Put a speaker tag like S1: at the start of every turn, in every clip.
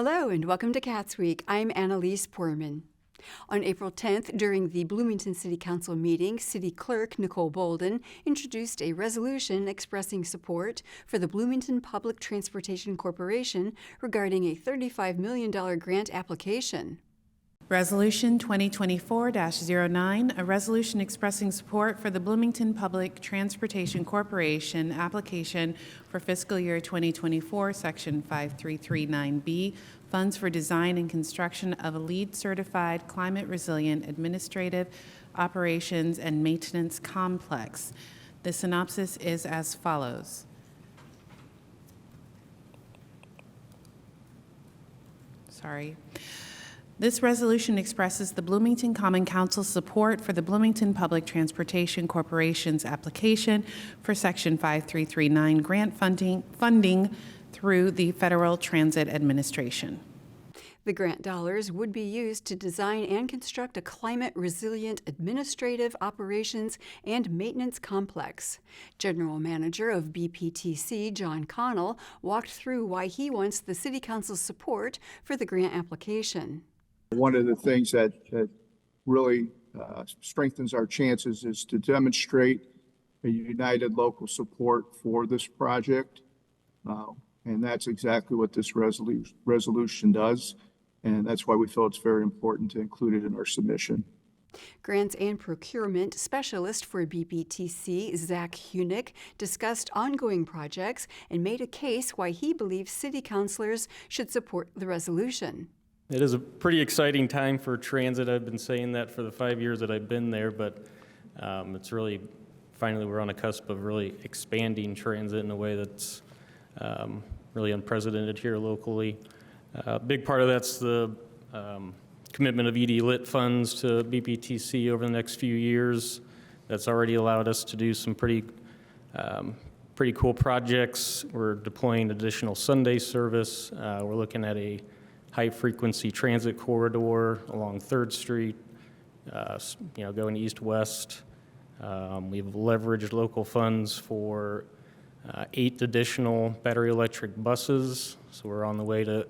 S1: Hello and welcome to CATSweek. I'm Annalise Poorman. On April 10th, during the Bloomington City Council meeting, City Clerk Nicole Bolden introduced a resolution expressing support for the Bloomington Public Transportation Corporation regarding a $35 million grant application.
S2: Resolution 2024-09, a resolution expressing support for the Bloomington Public Transportation Corporation application for fiscal year 2024, Section 5339B, funds for design and construction of a LEED-certified climate-resilient administrative operations and maintenance complex. The synopsis is as follows. This resolution expresses the Bloomington Common Council's support for the Bloomington Public Transportation Corporation's application for Section 5339 grant funding through the Federal Transit Administration.
S1: The grant dollars would be used to design and construct a climate-resilient administrative operations and maintenance complex. General Manager of BPTC, John Connell, walked through why he wants the City Council's support for the grant application.
S3: One of the things that really strengthens our chances is to demonstrate a united local support for this project. And that's exactly what this resolution does. And that's why we feel it's very important to include it in our submission.
S1: Grants and Procurement Specialist for BPTC, Zach Hunick, discussed ongoing projects and made a case why he believes city councilors should support the resolution.
S4: It is a pretty exciting time for transit. I've been saying that for the 5 years that I've been there, but it's really, finally we're on the cusp of really expanding transit in a way that's really unprecedented here locally. A big part of that's the commitment of ED Lit funds to BPTC over the next few years. That's already allowed us to do some pretty cool projects. We're deploying additional Sunday service. We're looking at a high-frequency transit corridor along 3rd Street, going east-west. We've leveraged local funds for 8 additional battery electric buses, so we're on the way to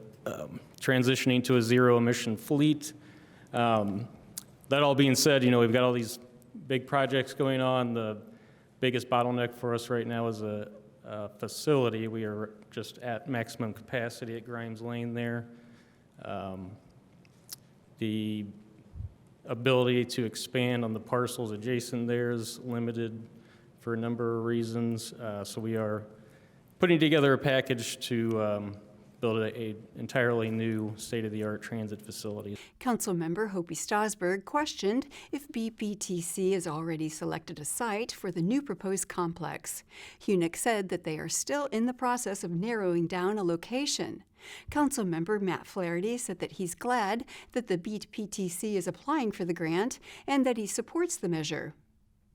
S4: transitioning to a zero-emission fleet. That all being said, we've got all these big projects going on. The biggest bottleneck for us right now is a facility. We are just at maximum capacity at Grimes Lane there. The ability to expand on the parcels adjacent there is limited for a number of reasons. So we are putting together a package to build an entirely new state-of-the-art transit facility.
S1: Councilmember Hopi Stasberg questioned if BPTC has already selected a site for the new proposed complex. Hunick said that they are still in the process of narrowing down a location. Councilmember Matt Flaherty said that he's glad that the BPTC is applying for the grant and that he supports the measure.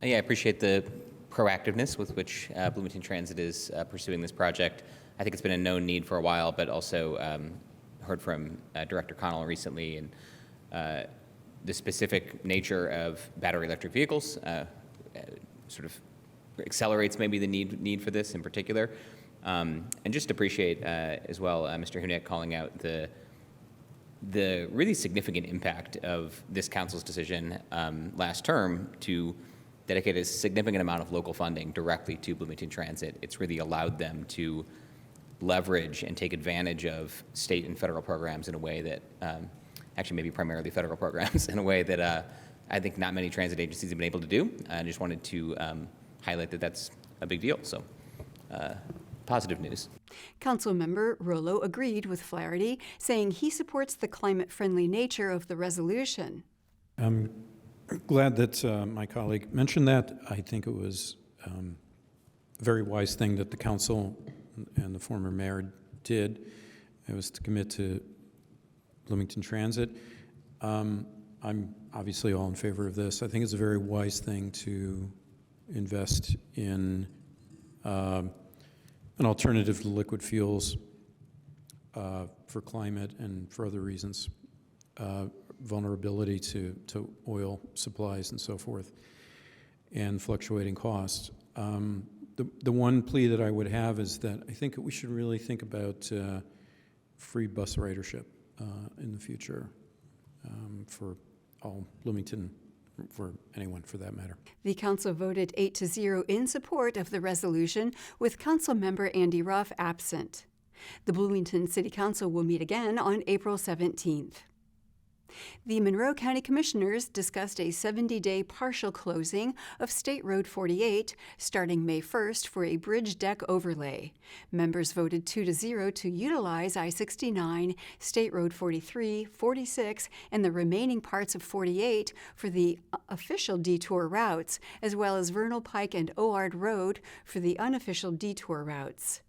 S5: Yeah, I appreciate the proactiveness with which Bloomington Transit is pursuing this project. I think it's been a known need for a while, but also heard from Director Connell recently, and the specific nature of battery electric vehicles sort of accelerates maybe the need for this in particular. And just appreciate as well Mr. Hunick calling out the really significant impact of this council's decision last term to dedicate a significant amount of local funding directly to Bloomington Transit. It's really allowed them to leverage and take advantage of state and federal programs in a way that, actually maybe primarily federal programs, in a way that I think not many transit agencies have been able to do. I just wanted to highlight that that's a big deal. So positive news.
S1: Councilmember Rollo agreed with Flaherty, saying he supports the climate-friendly nature of the resolution.
S6: I'm glad that my colleague mentioned that. I think it was a very wise thing that the council and the former mayor did. It was to commit to Bloomington Transit. I'm obviously all in favor of this. I think it's a very wise thing to invest in an alternative to liquid fuels for climate and for other reasons, vulnerability to oil supplies and so forth, and fluctuating costs. The one plea that I would have is that I think we should really think about free bus ridership in the future for all Bloomington, for anyone for that matter.
S1: The council voted 8-0 in support of the resolution, with Councilmember Andy Ruff absent. The Bloomington City Council will meet again on April 17th. The Monroe County Commissioners discussed a 70-day partial closing of State Road 48 starting May 1st for a bridge deck overlay. Members voted 2-0 to utilize I-69, State Road 43, 46, and the remaining parts of 48 for the official detour routes, as well as Vernal Pike and Oard Road for the unofficial detour routes.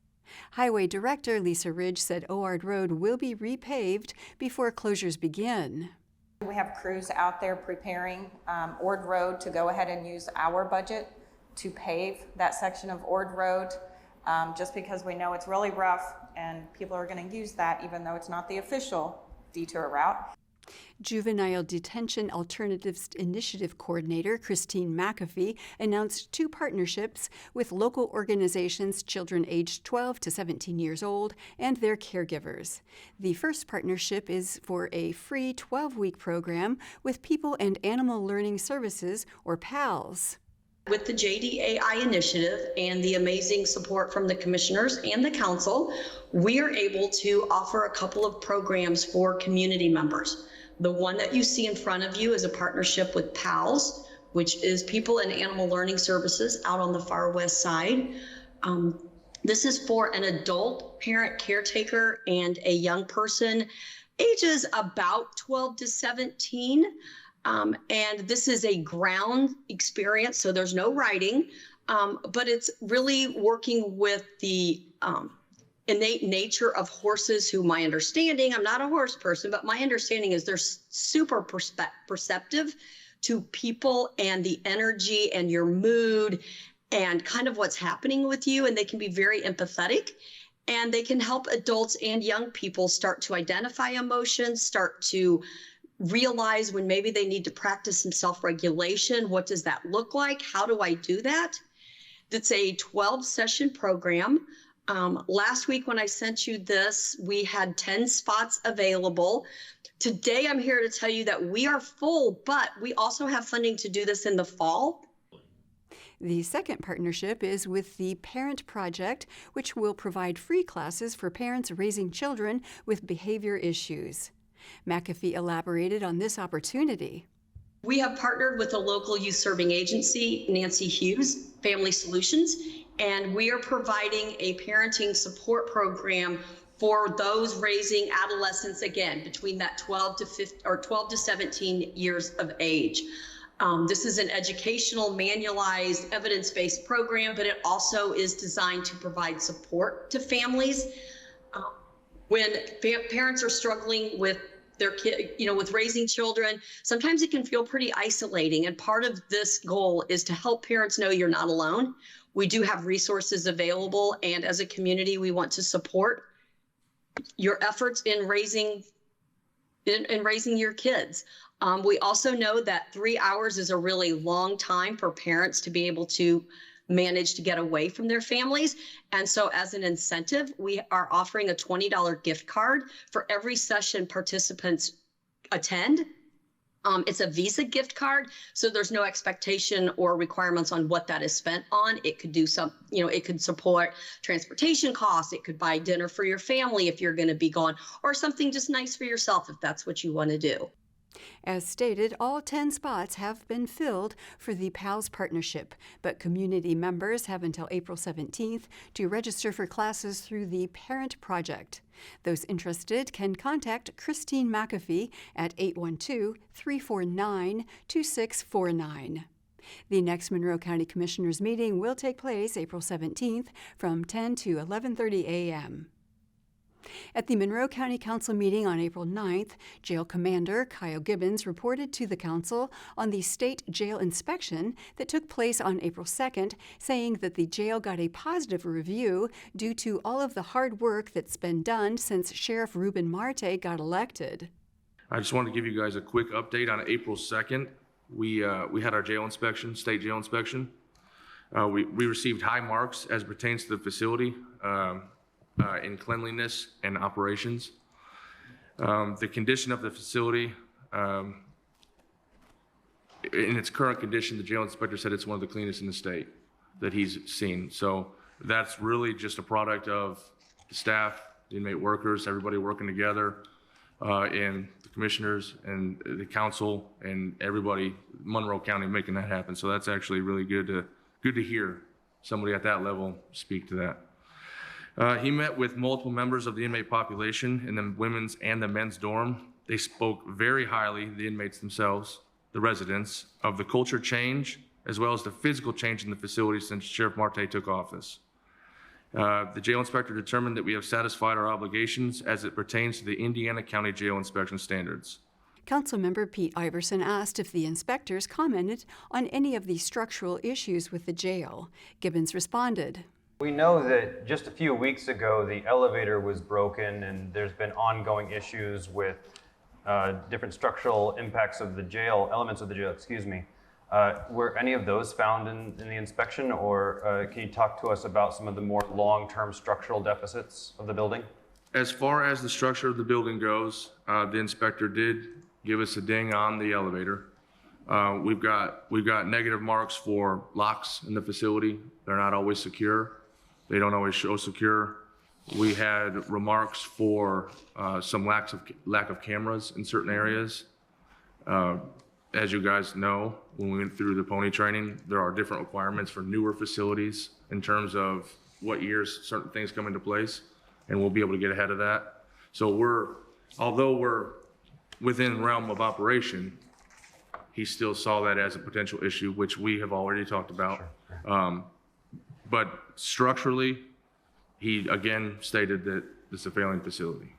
S1: Highway Director Lisa Ridge said Oard Road will be repaved before closures begin.
S7: We have crews out there preparing Ord Road to go ahead and use our budget to pave that section of Ord Road, just because we know it's really rough and people are going to use that even though it's not the official detour route.
S1: Juvenile Detention Alternatives Initiative Coordinator Christine McAfee announced 2 partnerships with local organizations, children aged 12 to 17 years old, and their caregivers. The first partnership is for a free 12-week program with People and Animal Learning Services, or PALS.
S8: With the JDAI initiative and the amazing support from the commissioners and the council, we are able to offer a couple of programs for community members. The one that you see in front of you is a partnership with PALS, which is People and Animal Learning Services out on the far west side. This is for an adult parent caretaker and a young person, ages about 12 to 17. And this is a ground experience, so there's no riding, but it's really working with the innate nature of horses, who, my understanding, I'm not a horse person, but my understanding is they're super perceptive to people and the energy and your mood and kind of what's happening with you, and they can be very empathetic. And they can help adults and young people start to identify emotions, start to realize when maybe they need to practice some self-regulation. What does that look like? How do I do that? It's a 12-session program. Last week when I sent you this, we had 10 spots available. Today, I'm here to tell you that we are full, but we also have funding to do this in the fall.
S1: The second partnership is with the Parent Project, which will provide free classes for parents raising children with behavior issues. McAfee elaborated on this opportunity.
S8: We have partnered with a local youth serving agency, Nancy Hughes Family Solutions, and we are providing a parenting support program for those raising adolescents, again, between that 12 to 17 years of age. This is an educational, manualized, evidence-based program, but it also is designed to provide support to families. When parents are struggling with their kid, with raising children, sometimes it can feel pretty isolating. And part of this goal is to help parents know you're not alone. We do have resources available, and as a community, we want to support your efforts in raising your kids. We also know that 3 hours is a really long time for parents to be able to manage to get away from their families. And so as an incentive, we are offering a $20 gift card for every session participants attend. It's a Visa gift card, so there's no expectation or requirements on what that is spent on. It could do some, it could support transportation costs. It could buy dinner for your family if you're going to be gone, or something just nice for yourself if that's what you want to do.
S1: As stated, all 10 spots have been filled for the PALS partnership, but community members have until April 17th to register for classes through the Parent Project. Those interested can contact Christine McAfee at 812-349-2649. The next Monroe County Commissioners meeting will take place April 17th from 10 to 11:30 a.m. At the Monroe County Council meeting on April 9th, Jail Commander Kyle Gibbons reported to the Council on the state jail inspection that took place on April 2nd, saying that the jail got a positive review due to all of the hard work that's been done since Sheriff Ruben Marte got elected.
S9: I just wanted to give you guys a quick update on April 2nd. We had our jail inspection, state jail inspection. We received high marks as pertains to the facility. in cleanliness and operations. The condition of the facility, in its current condition, the jail inspector said it's one of the cleanest in the state that he's seen. So that's really just a product of the staff, the inmate workers, everybody working together, and the commissioners and the council and everybody, Monroe County, making that happen. So that's actually really good to hear somebody at that level speak to that. He met with multiple members of the inmate population in the women's and the men's dorm. They spoke very highly, the inmates themselves, the residents, of the culture change, as well as the physical change in the facility since Sheriff Marte took office. The jail inspector determined that we have satisfied our obligations as it pertains to the Indiana County Jail Inspection Standards.
S1: Councilmember Pete Iverson asked if the inspectors commented on any of the structural issues with the jail. Gibbons responded.
S10: We know that just a few weeks ago, the elevator was broken and there's been ongoing issues with different structural impacts of the jail, elements of the jail, excuse me. Were any of those found in the inspection, or can you talk to us about some of the more long-term structural deficits of the building?
S9: As far as the structure of the building goes, the inspector did give us a ding on the elevator. We've got negative marks for locks in the facility. They're not always secure. They don't always show secure. We had remarks for some lack of cameras in certain areas. As you guys know, when we went through the pony training, there are different requirements for newer facilities in terms of what years certain things come into place, and we'll be able to get ahead of that. So although we're within realm of operation, he still saw that as a potential issue, which we have already talked about. Sure. But structurally, he again stated that it's a failing facility.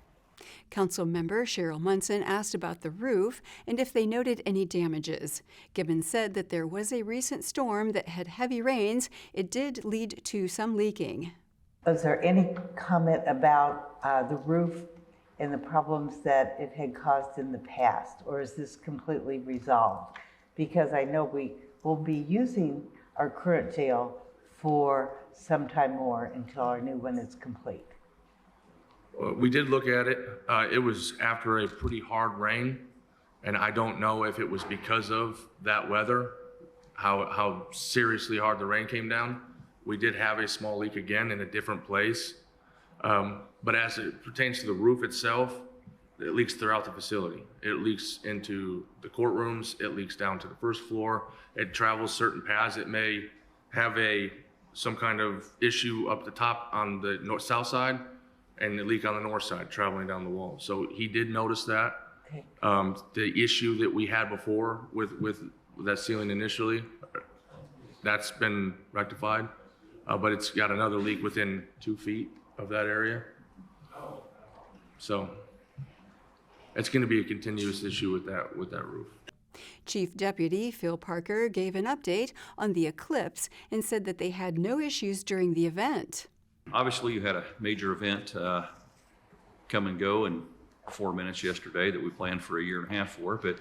S1: Councilmember Cheryl Munson asked about the roof and if they noted any damages. Gibbons said that there was a recent storm that had heavy rains. It did lead to some leaking.
S11: Was there any comment about the roof and the problems that it had caused in the past, or is this completely resolved? Because I know we will be using our current jail for some time more until our new one is complete.
S9: We did look at it. It was after a pretty hard rain, and I don't know if it was because of that weather, how seriously hard the rain came down. We did have a small leak again in a different place. But as it pertains to the roof itself, it leaks throughout the facility. It leaks into the courtrooms. It leaks down to the first floor. It travels certain paths. It may have some kind of issue up the top on the south side, and the leak on the north side traveling down the wall. So he did notice that.
S11: Okay.
S9: The issue that we had before with that ceiling initially, that's been rectified, but it's got another leak within 2 feet of that area. So it's going to be a continuous issue with that roof.
S1: Chief Deputy Phil Parker gave an update on the eclipse and said that they had no issues during the event.
S12: Obviously, you had a major event come and go in 4 minutes yesterday that we planned for a year and a half for, but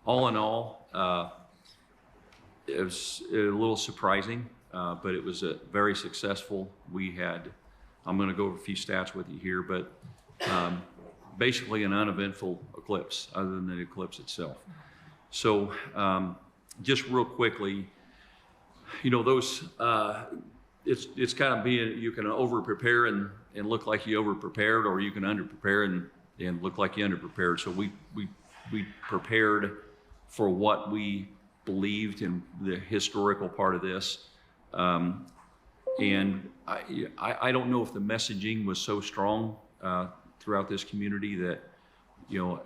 S12: all in all, it was a little surprising, but it was very successful. We had, I'm going to go over a few stats with you here, but basically an uneventful eclipse other than the eclipse itself. So just real quickly, you know, those, it's kind of being, you can over-prepare and look like you over-prepared, or you can under-prepare and look like you under-prepared. So we prepared for what we believed in the historical part of this. And I don't know if the messaging was so strong throughout this community that, you know,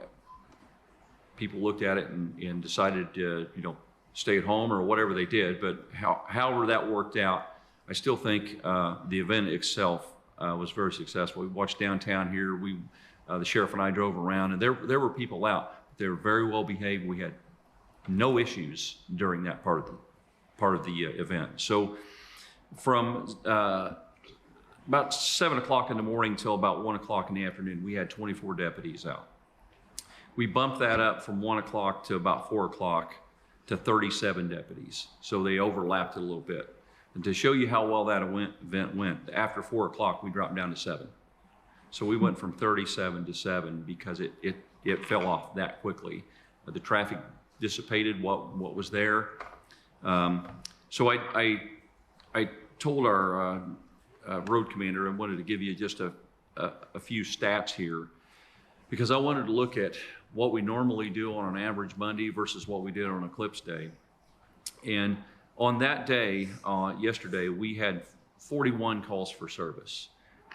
S12: people looked at it and decided to, you know, stay at home or whatever they did. But however that worked out, I still think the event itself was very successful. We watched downtown here. The sheriff and I drove around, and there were people out. They were very well behaved. We had no issues during that part of the event. So from about 7 o'clock in the morning till about 1 o'clock in the afternoon, we had 24 deputies out. We bumped that up from 1 o'clock to about 4 o'clock to 37 deputies. So they overlapped it a little bit. And to show you how well that event went, after 4 o'clock, we dropped down to 7. So we went from 37 to 7 because it fell off that quickly. The traffic dissipated what was there. So I told our road commander I wanted to give you just a few stats here, because I wanted to look at what we normally do on an average Monday versus what we did on Eclipse Day. And on that day, yesterday, we had 41 calls for service.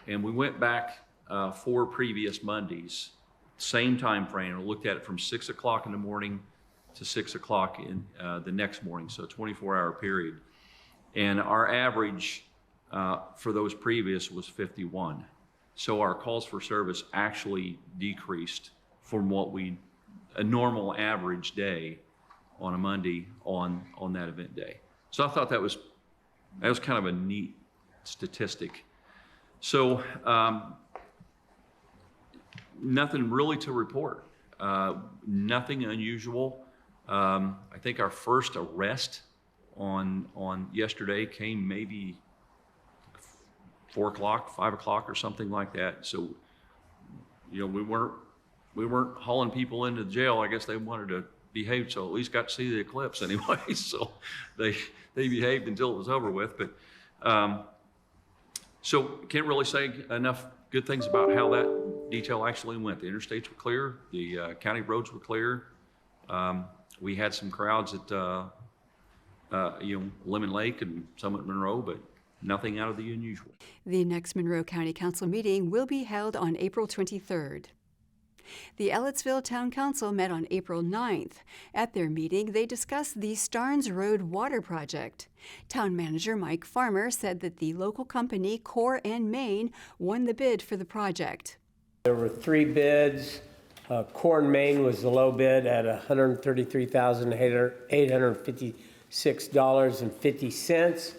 S12: And we went back 4 previous Mondays, same time frame, and looked at it from 6 o'clock in the morning to 6 o'clock in the next morning, so a 24-hour period. And our average for those previous was 51. So our calls for service actually decreased from what a normal average day on a Monday on that event day. So I thought that was kind of a neat statistic. So nothing really to report, nothing unusual. I think our first arrest on yesterday came maybe 4 o'clock, 5 o'clock or something like that. So, you know, we weren't hauling people into jail. I guess they wanted to behave, so at least got to see the eclipse anyway. So they behaved until it was over with. But so can't really say enough good things about how that detail actually went. The interstates were clear. The county roads were clear. We had some crowds at Lemon Lake and Summit Monroe, but nothing out of the unusual.
S1: The next Monroe County Council meeting will be held on April 23rd. The Ellettsville Town Council met on April 9th. At their meeting, they discussed the Starnes Road water project. Town Manager Mike Farmer said that the local company Core and Main won the bid for the project.
S13: There were 3 bids. Core and Main was the low bid at $133,856.50.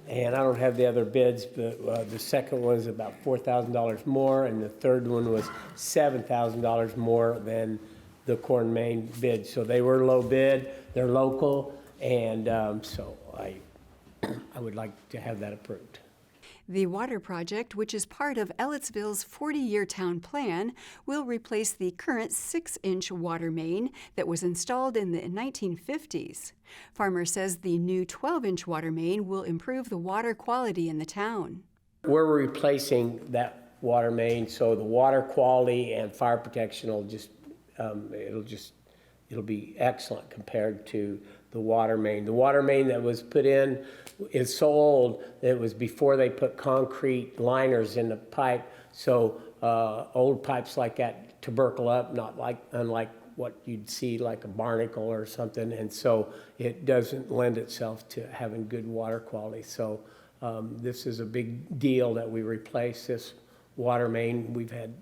S13: And I don't have the other bids, but the second one is about $4,000 more, and the third one was $7,000 more than the Core and Main bid. So they were low bid, they're local, and so I would like to have that approved.
S1: The water project, which is part of Ellettsville's 40-year town plan, will replace the current 6-inch water main that was installed in the 1950s. Farmer says the new 12-inch water main will improve the water quality in the town.
S13: We're replacing that water main, so the water quality and fire protection will it'll be excellent compared to the water main. The water main that was put in is so old that it was before they put concrete liners in the pipe. So old pipes like that tubercle up, unlike what you'd see like a barnacle or something. And so it doesn't lend itself to having good water quality. So this is a big deal that we replace this water main. We've had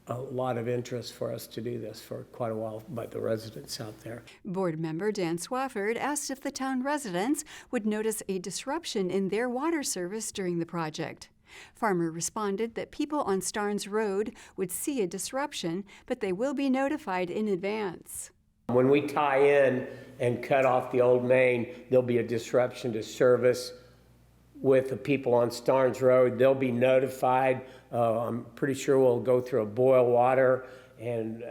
S13: a lot of interest for us to do this for quite a while by the residents out there.
S1: Board member Dan Swafford asked if the town residents would notice a disruption in their water service during the project. Farmer responded that people on Starnes Road would see a disruption, but they will be notified in advance.
S13: When we tie in and cut off the old main, there'll be a disruption to service with the people on Starnes Road. They'll be notified. I'm pretty sure we'll go through a boil water, and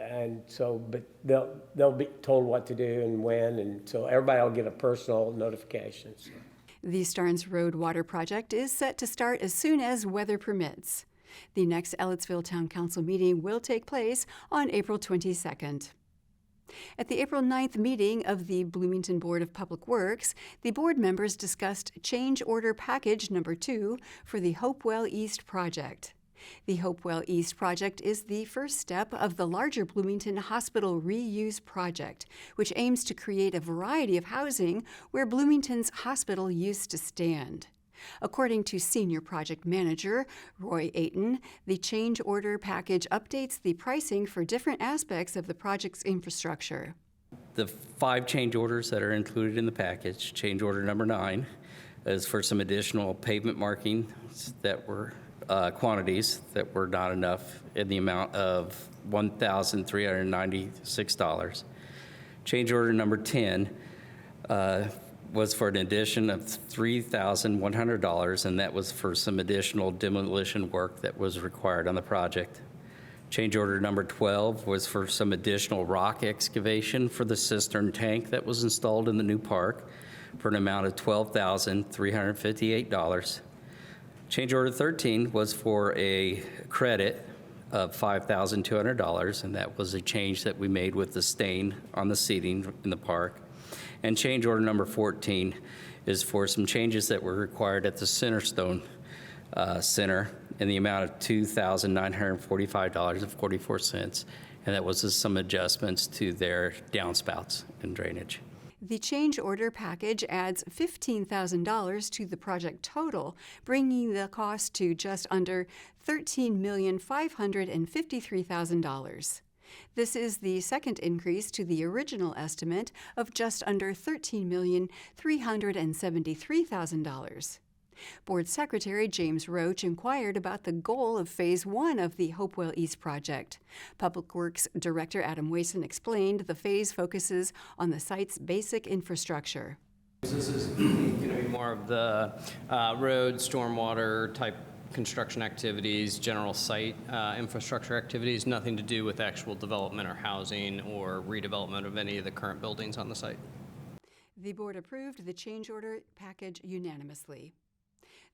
S13: so, but they'll be told what to do and when, and so everybody will get a personal notification. So.
S1: The Starnes Road water project is set to start as soon as weather permits. The next Ellettsville Town Council meeting will take place on April 22nd. At the April 9th meeting of the Bloomington Board of Public Works, the board members discussed Change Order Package Number 2 for the Hopewell East project. The Hopewell East project is the first step of the larger Bloomington Hospital Reuse Project, which aims to create a variety of housing where Bloomington's hospital used to stand. According to Senior Project Manager Roy Ayton, the change order package updates the pricing for different aspects of the project's infrastructure.
S14: The 5 change orders that are included in the package, change order number 9, is for some additional pavement markings that were quantities that were not enough in the amount of $1,396. Change order number 10 was for an addition of $3,100, and that was for some additional demolition work that was required on the project. Change order number 12 was for some additional rock excavation for the cistern tank that was installed in the new park for an amount of $12,358. Change order 13 was for a credit of $5,200, and that was a change that we made with the stain on the seating in the park. And change order number 14 is for some changes that were required at the Centerstone Center in the amount of $2,945.44, and that was just some adjustments to their downspouts and drainage.
S1: The change order package adds $15,000 to the project total, bringing the cost to just under $13,553,000. This is the second increase to the original estimate of just under $13,373,000. Board Secretary James Roach inquired about the goal of Phase 1 of the Hopewell East project. Public Works Director Adam Wason explained the phase focuses on the site's basic infrastructure.
S15: This is going to be more of the road, stormwater type construction activities, general site infrastructure activities, nothing to do with actual development or housing or redevelopment of any of the current buildings on the site.
S1: The board approved the change order package unanimously.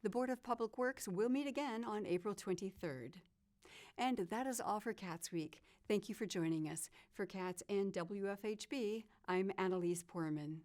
S1: The Board of Public Works will meet again on April 23rd. And that is all for CATSweek. Thank you for joining us. For CATS and WFHB, I'm Annalise Poorman.